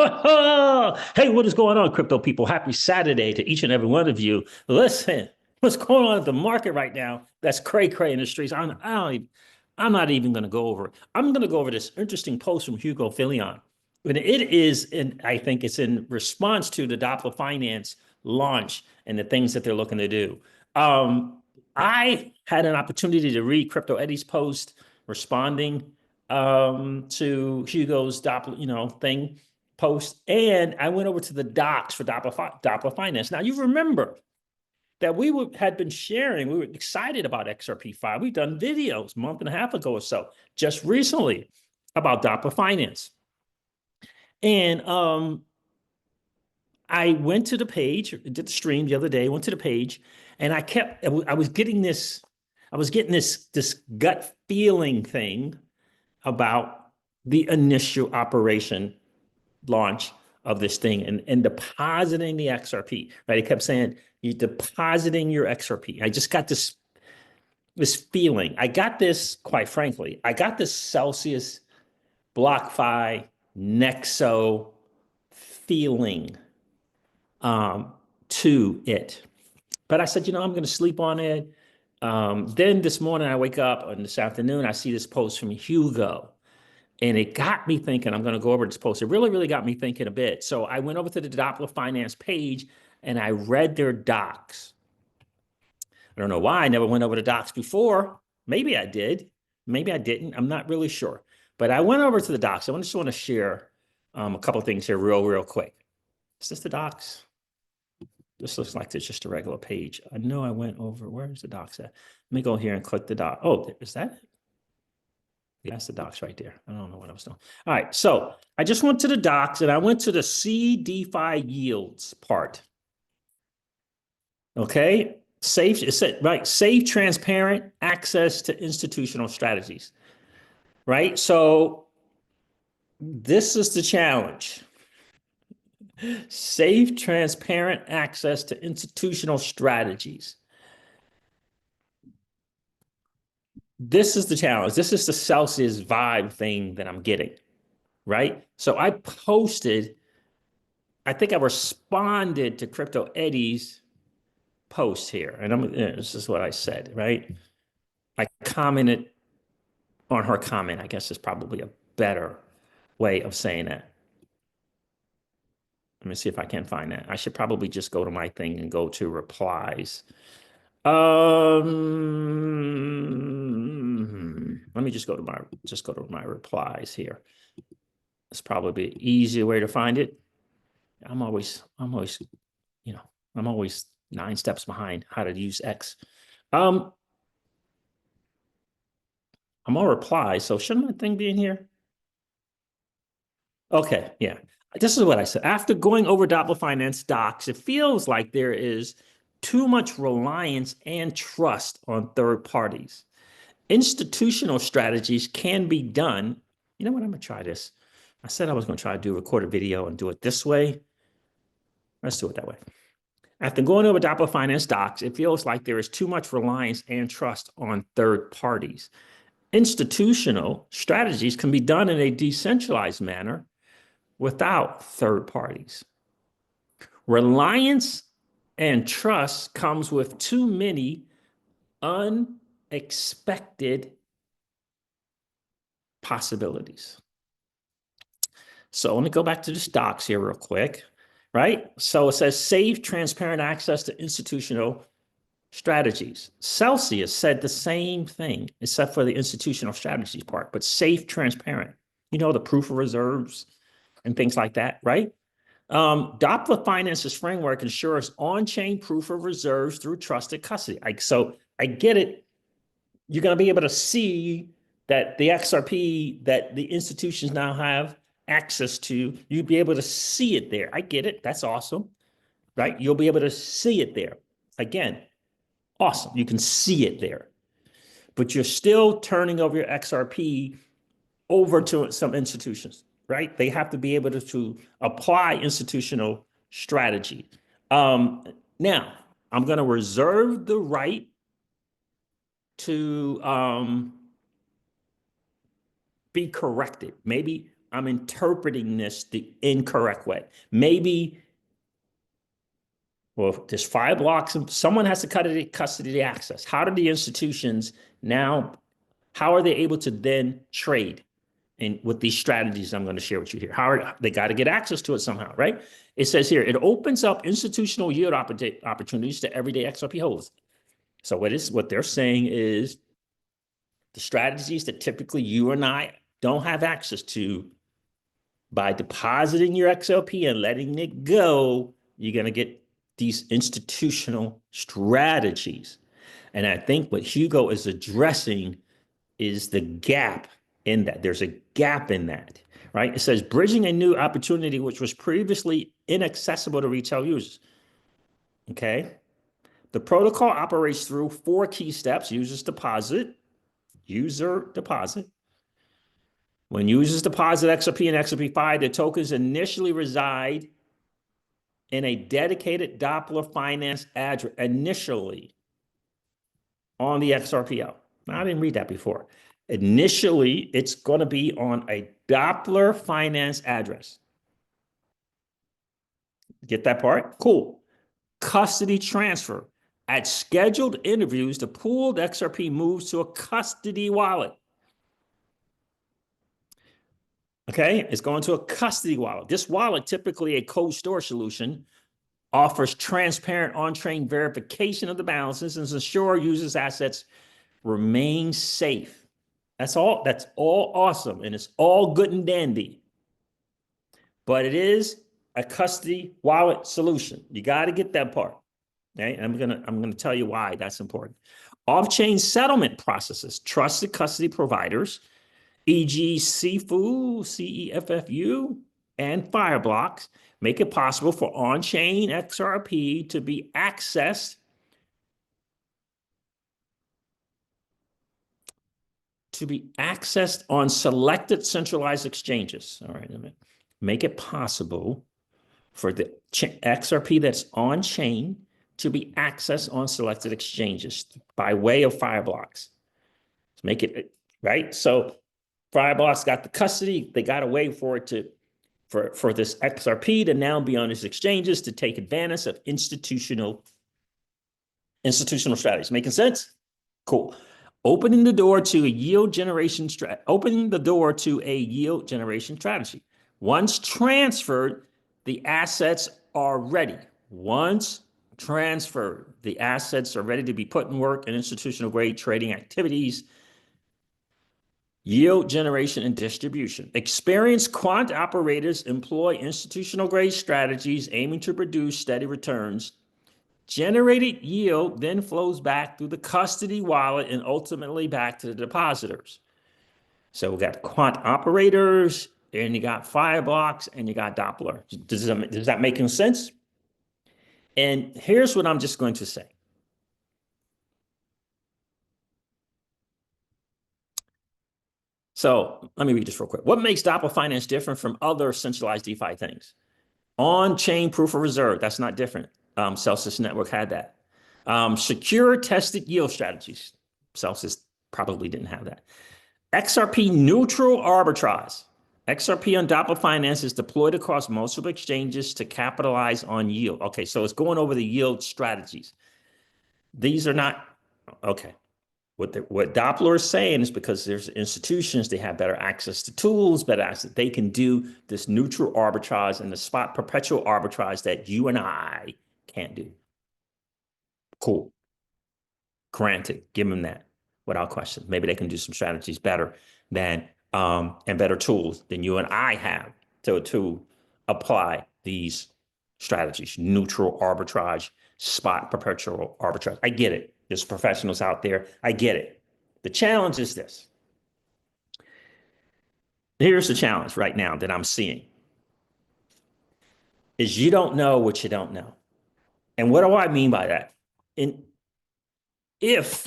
Hey, what is going on, crypto people? Happy Saturday to each and every one of you. Listen, what's going on at the market right now? That's cray cray in the streets. I'm not even going to go over it. I'm going to go over this interesting post from Hugo Filion. And it is, I think it's in response to the Doppler Finance launch and the things that they're looking to do. I had an opportunity to read Crypto Eddie's post responding to Hugo's Doppler, thing post, and I went over to the docs for Doppler Finance. Now you remember that had been sharing, we were excited about XRP5. We've done videos a month and a half ago or so, just recently, about Doppler Finance. And I went to the page, did the stream the other day, went to the page, and I was getting this gut feeling thing about the initial operation launch of this thing and depositing the XRP, right? He kept saying, you're depositing your XRP. I just got this feeling. I got this, quite frankly, I got this Celsius, BlockFi, Nexo feeling to it. But I said, I'm going to sleep on it. Then this morning I wake up, and this afternoon I see this post from Hugo. And it got me thinking. I'm going to go over this post. It really, really got me thinking a bit. So I went over to the Doppler Finance page and I read their docs. I don't know why I never went over the docs before. Maybe I did. Maybe I didn't. I'm not really sure. But I went over to the docs. I just want to share a couple of things here real quick. Is this the docs? This looks like it's just a regular page. I know I went over. Where's the docs at? Let me go here and click the doc. Oh, is that it? That's the docs right there. I don't know what I was doing. All right, so I just went to the docs and I went to the C DeFi yields part. Okay, safe, it said, right, safe, transparent access to institutional strategies, right? So this is the challenge. Safe, transparent access to institutional strategies. This is the challenge. This is the Celsius vibe thing that I'm getting, right? So I think I responded to Crypto Eddie's post here, and this is what I said, right? I commented on her comment, I guess is probably a better way of saying that. Let me see if I can find that. I should probably just go to my thing and go to replies. Let me just go to my replies here. It's probably an easier way to find it. I'm always, I'm always 9 steps behind how to use X. I'm on replies, so shouldn't my thing be in here? Okay, yeah. This is what I said. After going over Doppler Finance docs, it feels like there is too much reliance and trust on third parties. Institutional strategies can be done. You know what? I'm going to try this. I said I was going to try to record a video and do it this way. Let's do it that way. After going over Doppler Finance docs, it feels like there is too much reliance and trust on third parties. Institutional strategies can be done in a decentralized manner without third parties. Reliance and trust comes with too many unexpected possibilities. So let me go back to the stocks here real quick, right? So it says safe, transparent access to institutional strategies. Celsius said the same thing, except for the institutional strategies part, but safe, transparent. The proof of reserves and things like that, right? Doppler Finance's framework ensures on-chain proof of reserves through trusted custody. So I get it. You're going to be able to see that the XRP that the institutions now have access to, you'll be able to see it there. I get it. That's awesome, right? You'll be able to see it there. Again, awesome. You can see it there. But you're still turning over your XRP over to some institutions, right? They have to be able to apply institutional strategy. Now, I'm going to reserve the right to be corrected. Maybe I'm interpreting this the incorrect way. Maybe, well, there's 5 blocks and someone has to custody the access. How do the institutions now, how are they able to then trade? And with these strategies I'm going to share with you here, how they got to get access to it somehow, right? It says here, it opens up institutional yield opportunities to everyday XRP holders. So what they're saying is the strategies that typically you and I don't have access to, by depositing your XRP and letting it go, you're going to get these institutional strategies. And I think what Hugo is addressing is the gap in that. There's a gap in that, right? It says bridging a new opportunity which was previously inaccessible to retail users. Okay. The protocol operates through 4 key steps: user deposit. When users deposit XRP and XRP5, the tokens initially reside in a dedicated Doppler finance address initially on the XRPL. Now, I didn't read that before. Initially, it's going to be on a Doppler finance address. Get that part? Cool. Custody transfer. At scheduled interviews, the pooled XRP moves to a custody wallet. Okay, it's going to a custody wallet. This wallet, typically a cold storage solution, offers transparent on-chain verification of the balances and ensures users' assets remain safe. That's all awesome, and it's all good and dandy. But it is a custody wallet solution. You got to get that part. Okay, and I'm gonna tell you why that's important. Off-chain settlement processes, trusted custody providers, e.g. CFU, CEFFU, and Fireblocks, make it possible for on-chain XRP to be accessed on selected centralized exchanges. All right, a minute. Make it possible for the XRP that's on-chain to be accessed on selected exchanges by way of Fireblocks. Let's make it, right? So Fireblocks got the custody. They got a way for it to, for this XRP to now be on these exchanges to take advantage of institutional strategies. Making sense? Cool. Opening the door to a yield generation strategy. Once transferred, the assets are ready. Once transferred, the assets are ready to be put in work in institutional grade trading activities, yield generation and distribution. Experienced quant operators employ institutional grade strategies aiming to produce steady returns. Generated yield then flows back through the custody wallet and ultimately back to the depositors. So we got quant operators, and you got Fireblocks, and you got Doppler. Does that make sense? And here's what I'm just going to say. So let me read this real quick. What makes Doppler finance different from other centralized DeFi things? On-chain proof of reserve, that's not different. Celsius Network had that. Secure tested yield strategies. Celsius probably didn't have that. XRP neutral arbitrage. XRP on Doppler finance is deployed across multiple exchanges to capitalize on yield. Okay, so it's going over the yield strategies. These are not, okay. What Doppler is saying is because there's institutions, they have better access to tools, better access. They can do this neutral arbitrage and the spot perpetual arbitrage that you and I can't do. Cool. Granted, give them that without question. Maybe they can do some strategies better than and better tools than you and I have to apply these strategies. Neutral arbitrage, spot perpetual arbitrage. I get it. There's professionals out there. I get it. The challenge is this. Here's the challenge right now that I'm seeing is you don't know what you don't know. And what do I mean by that? If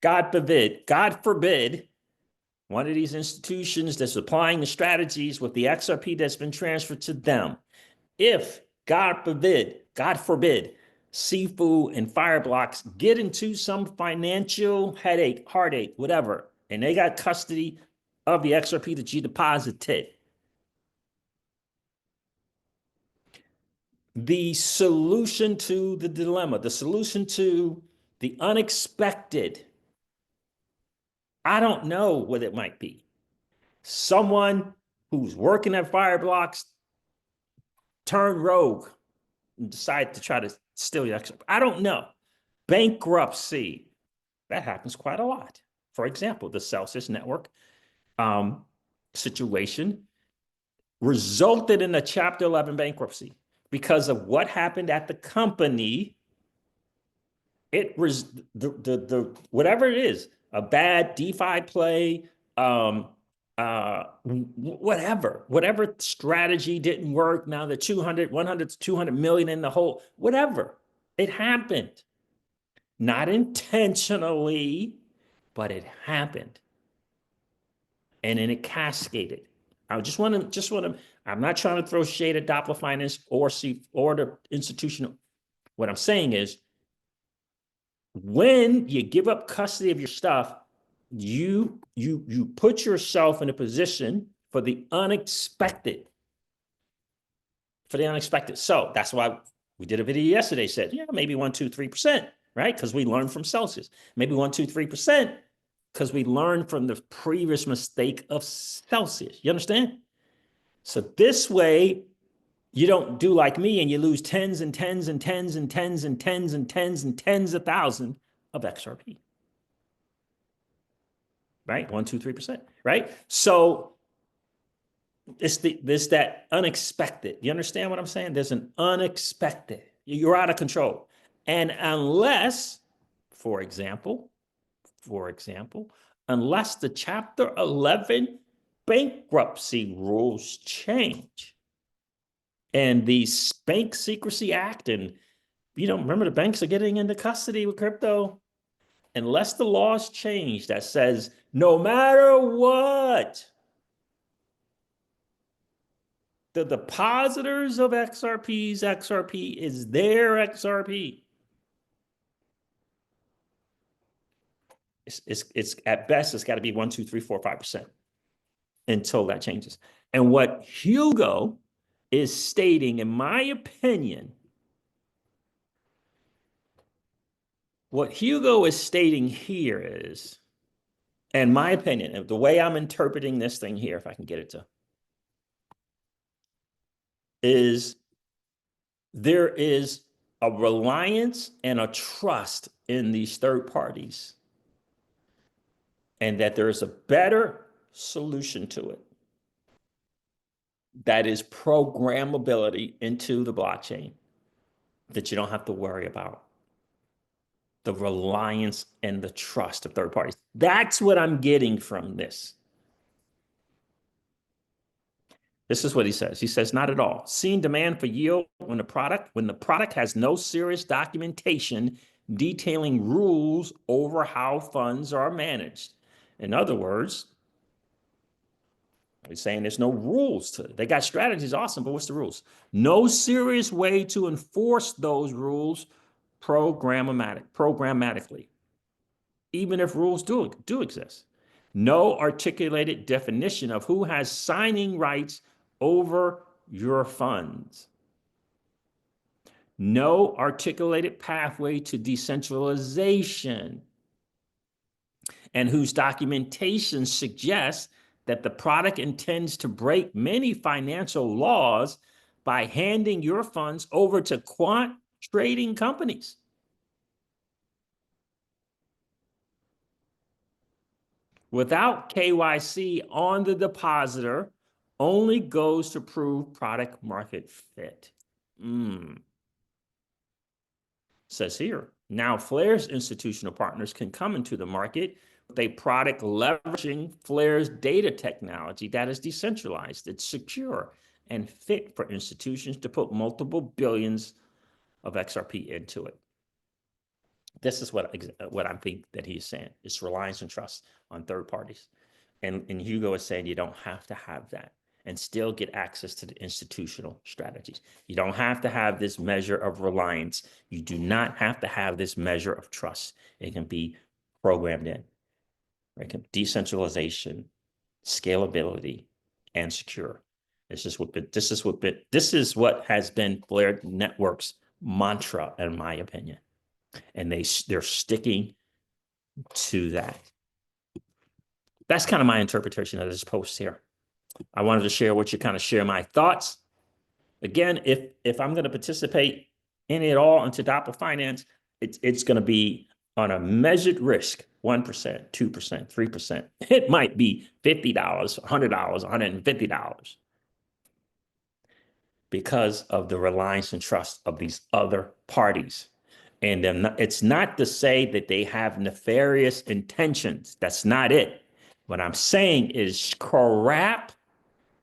God forbid, one of these institutions that's applying the strategies with the XRP that's been transferred to them, if God forbid, CFU and Fireblocks get into some financial heartache, whatever, and they got custody of the XRP that you deposited. The solution to the dilemma, the solution to the unexpected, I don't know what it might be. Someone who's working at Fireblocks turn rogue and decide to try to steal your XRP. I don't know. Bankruptcy, that happens quite a lot. For example, the Celsius network situation resulted in a Chapter 11 bankruptcy because of what happened at the company. It was the whatever it is, a bad DeFi play, whatever strategy didn't work. Now the 100 to 200 million in the hole, whatever. It happened. Not intentionally, but it happened. And then it cascaded. I just want to, I'm not trying to throw shade at Doppler Finance or the institutional. What I'm saying is, when you give up custody of your stuff, you put yourself in a position for the unexpected. So that's why we did a video yesterday, said, yeah, maybe 1%, 2%, 3%, right? Because we learned from Celsius. Maybe 1%, 2%, 3%, because we learned from the previous mistake of Celsius. You understand? So this way, you don't do like me and you lose tens and tens and tens and tens and tens and tens and tens of thousands of XRP. Right? 1%, 2%, 3%. Right? So there's that unexpected. You understand what I'm saying? There's an unexpected. You're out of control. And unless, for example, unless the Chapter 11 bankruptcy rules change and the Bank Secrecy Act, and remember the banks are getting into custody with crypto. Unless the laws change that says no matter what, the depositors of XRP's XRP is their XRP. It's at best, it's got to be 1%, 2%, 3%, 4%, 5% until that changes. And what Hugo is stating, in my opinion, what Hugo is stating here is, in my opinion, the way I'm interpreting this thing here, if I can get it to, is there is a reliance and a trust in these third parties, and that there is a better solution to it. That is programmability into the blockchain that you don't have to worry about. The reliance and the trust of third parties. That's what I'm getting from this. This is what he says. He says, not at all. Seeing demand for yield when the product has no serious documentation detailing rules over how funds are managed. In other words, he's saying there's no rules to it. They got strategies, awesome, but what's the rules? No serious way to enforce those rules programmatically, even if rules do exist. No articulated definition of who has signing rights over your funds. No articulated pathway to decentralization, and whose documentation suggests that the product intends to break many financial laws by handing your funds over to quant trading companies. Without KYC on the depositor, only goes to prove product market fit. Says here, now Flare's institutional partners can come into the market with a product leveraging Flare's data technology that is decentralized, it's secure, and fit for institutions to put multiple billions of XRP into it. This is what I think that he's saying. It's reliance and trust on third parties. And Hugo is saying you don't have to have that and still get access to the institutional strategies. You don't have to have this measure of reliance. You do not have to have this measure of trust. It can be programmed in. Right? Decentralization, scalability, and secure. This is what has been Blair Network's mantra, in my opinion, and they're sticking to that. That's kind of my interpretation of this post here. I wanted to share with you, kind of share my thoughts. Again, if I'm going to participate in it all into Doppler Finance, it's going to be on a measured risk, 1%, 2%, 3%. It might be $50, $100, $150 because of the reliance and trust of these other parties. And it's not to say that they have nefarious intentions. That's not it. What I'm saying is crap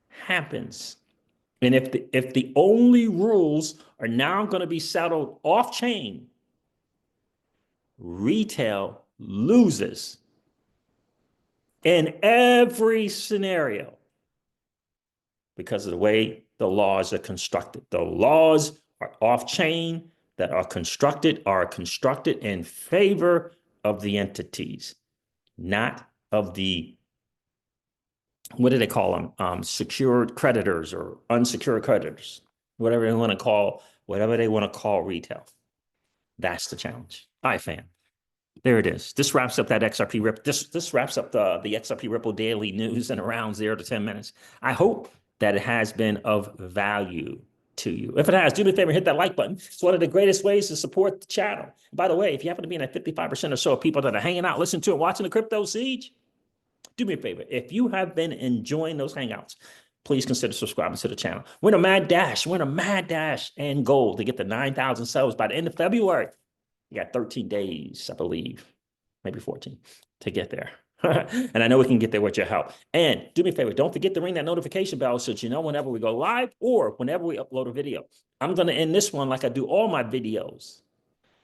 happens. And if the only rules are now going to be settled off chain, retail loses in every scenario because of the way the laws are constructed. The laws are off chain that are constructed in favor of the entities, not of the, what do they call them? Secured creditors or unsecured creditors, whatever they want to call retail. That's the challenge. All right, fam. There it is. This wraps up that XRP Ripple. This wraps up the XRP Ripple daily news in around 0 to 10 minutes. I hope that it has been of value to you. If it has, do me a favor, hit that like button. It's one of the greatest ways to support the channel. By the way, if you happen to be in that 55% or so of people that are hanging out, listening to and watching the Crypto Siege, do me a favor. If you have been enjoying those hangouts, please consider subscribing to the channel. We're in a mad dash and goal to get to 9,000 subs by the end of February. You got 13 days, I believe, maybe 14 to get there. And I know we can get there with your help. And do me a favor, don't forget to ring that notification bell so that you know whenever we go live or whenever we upload a video. I'm going to end this one like I do all my videos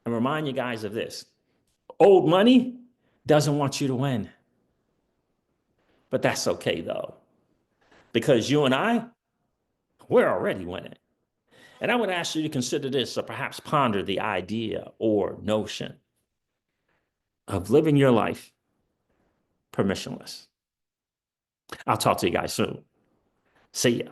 and remind you guys of this. Old money doesn't want you to win. But that's okay, though, because you and I, we're already winning. And I would ask you to consider this or perhaps ponder the idea or notion of living your life permissionless. I'll talk to you guys soon. See ya.